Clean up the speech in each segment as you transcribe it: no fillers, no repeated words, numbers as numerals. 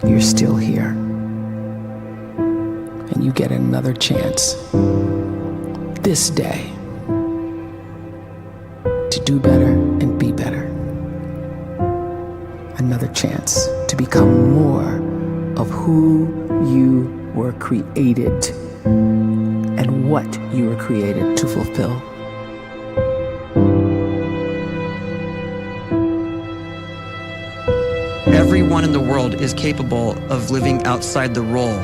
you're still here. And you get another chance this day to do better and be better. Another chance to become more of who you were created and what you were created to fulfill. Everyone in the world is capable of living outside the role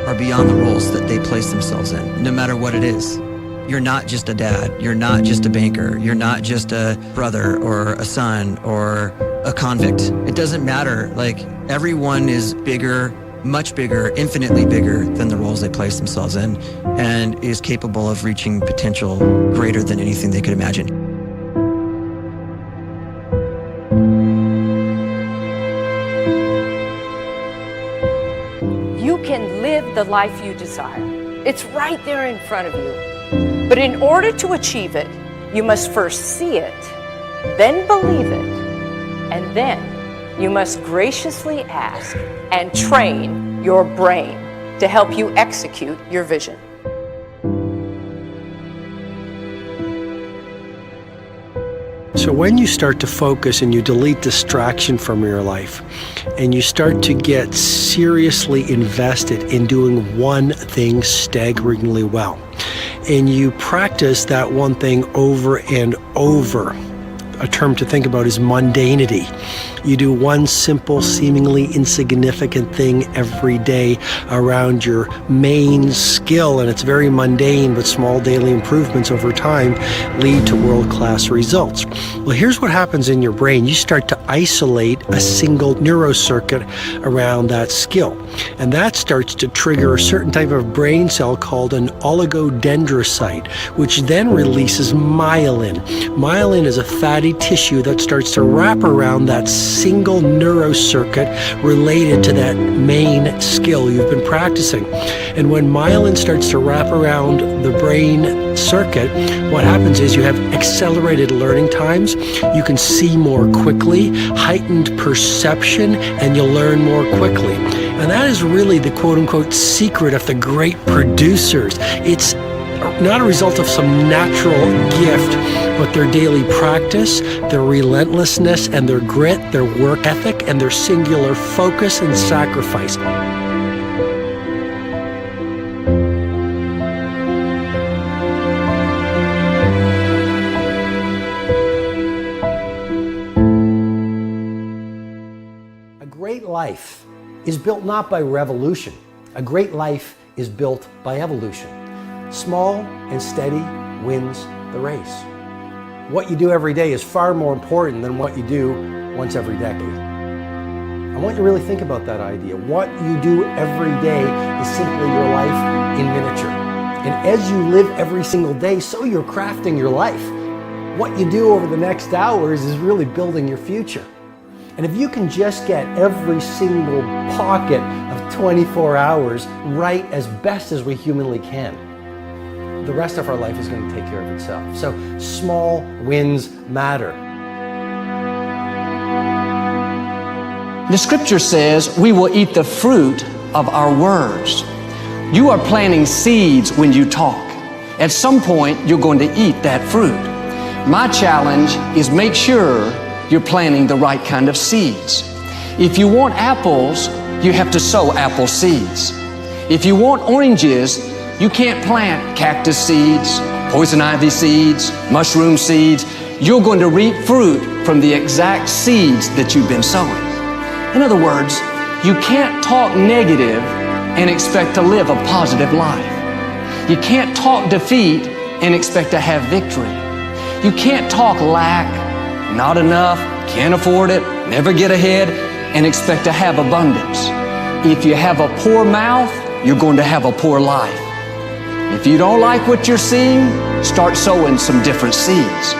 or beyond the roles that they place themselves in, no matter what it is. You're not just a dad, you're not just a banker, you're not just a brother or a son or a convict. It doesn't matter. Like, everyone is bigger, much bigger, infinitely bigger than the roles they place themselves in, and is capable of reaching potential greater than anything they could imagine. You can live the life you desire. It's right there in front of you. But in order to achieve it, you must first see it, then believe it, and then you must graciously ask and train your brain to help you execute your vision. So when you start to focus and you delete distraction from your life, and you start to get seriously invested in doing one thing staggeringly well, and you practice that one thing over and over, a term to think about is mundanity. You do one simple, seemingly insignificant thing every day around your main skill, and it's very mundane, but small daily improvements over time lead to world-class results. Well, here's what happens in your brain. You start to isolate a single neurocircuit around that skill, and that starts to trigger a certain type of brain cell called an oligodendrocyte, which then releases myelin. Myelin is a fatty tissue that starts to wrap around that single neurocircuit related to that main skill you've been practicing. And when myelin starts to wrap around the brain circuit, what happens is you have accelerated learning times, you can see more quickly, heightened perception, and you'll learn more quickly. And that is really the quote-unquote secret of the great producers. It's not a result of some natural gift, but their daily practice, their relentlessness and their grit, their work ethic, and their singular focus and sacrifice. A great life is built not by revolution. A great life is built by evolution. Small and steady wins the race. What you do every day is far more important than what you do once every decade. I want you to really think about that idea. What you do every day is simply your life in miniature. And as you live every single day, so you're crafting your life. What you do over the next hours is really building your future. And if you can just get every single pocket of 24 hours right as best as we humanly can, the rest of our life is going to take care of itself. So small wins matter. The scripture says we will eat the fruit of our words. You are planting seeds when you talk. At some point, you're going to eat that fruit. My challenge is make sure you're planting the right kind of seeds. If you want apples, you have to sow apple seeds. If you want oranges, you can't plant cactus seeds, poison ivy seeds, mushroom seeds. You're going to reap fruit from the exact seeds that you've been sowing. In other words, you can't talk negative and expect to live a positive life. You can't talk defeat and expect to have victory. You can't talk lack, not enough, can't afford it, never get ahead, and expect to have abundance. If you have a poor mouth, you're going to have a poor life. If you don't like what you're seeing, start sowing some different seeds.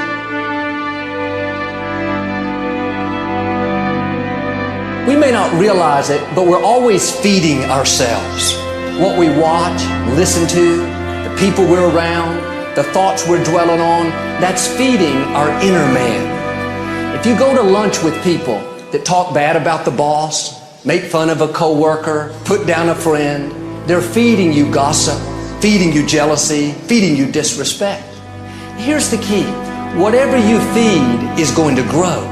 We may not realize it, but we're always feeding ourselves. What we watch, listen to, the people we're around, the thoughts we're dwelling on, that's feeding our inner man. If you go to lunch with people that talk bad about the boss, make fun of a coworker, put down a friend. They're feeding you gossip, feeding you jealousy, feeding you disrespect. Here's the key. Whatever you feed is going to grow.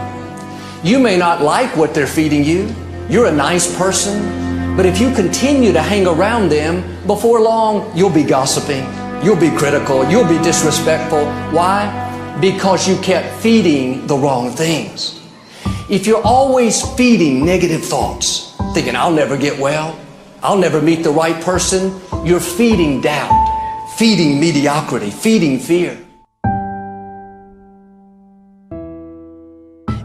You may not like what they're feeding you. You're a nice person, but if you continue to hang around them, before long, you'll be gossiping, you'll be critical, you'll be disrespectful. Why? Because you kept feeding the wrong things. If you're always feeding negative thoughts, thinking, I'll never get well, I'll never meet the right person, you're feeding doubt, feeding mediocrity, feeding fear.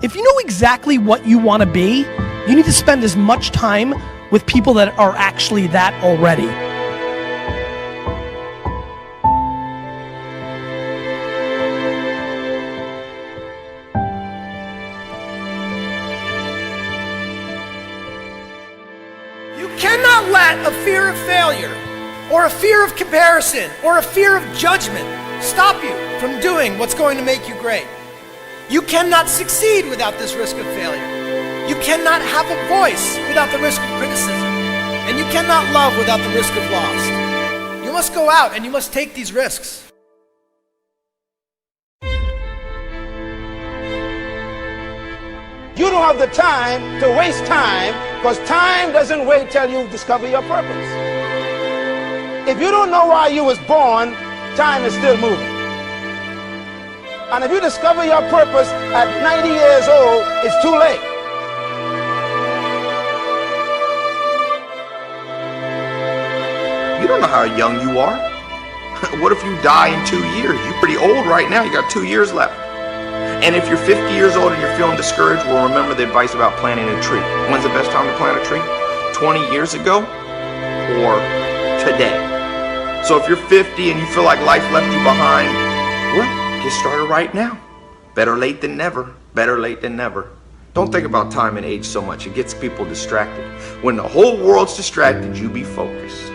If you know exactly what you want to be, you need to spend as much time with people that are actually that already. You cannot let a fear of failure, or a fear of comparison, or a fear of judgment stop you from doing what's going to make you great. You cannot succeed without this risk of failure. You cannot have a voice without the risk of criticism. And you cannot love without the risk of loss. You must go out and you must take these risks. You don't have the time to waste time, because time doesn't wait till you discover your purpose. If you don't know why you was born, time is still moving. And if you discover your purpose at 90 years old, it's too late. You don't know how young you are. What if you die in 2 years? You're pretty old right now. You got 2 years left. And if you're 50 years old and you're feeling discouraged, well, remember the advice about planting a tree. When's the best time to plant a tree? 20 years ago or today? So if you're 50 and you feel like life left you behind, well, get started right now. Better late than never. Better late than never. Don't think about time and age so much. It gets people distracted. When the whole world's distracted, you be focused.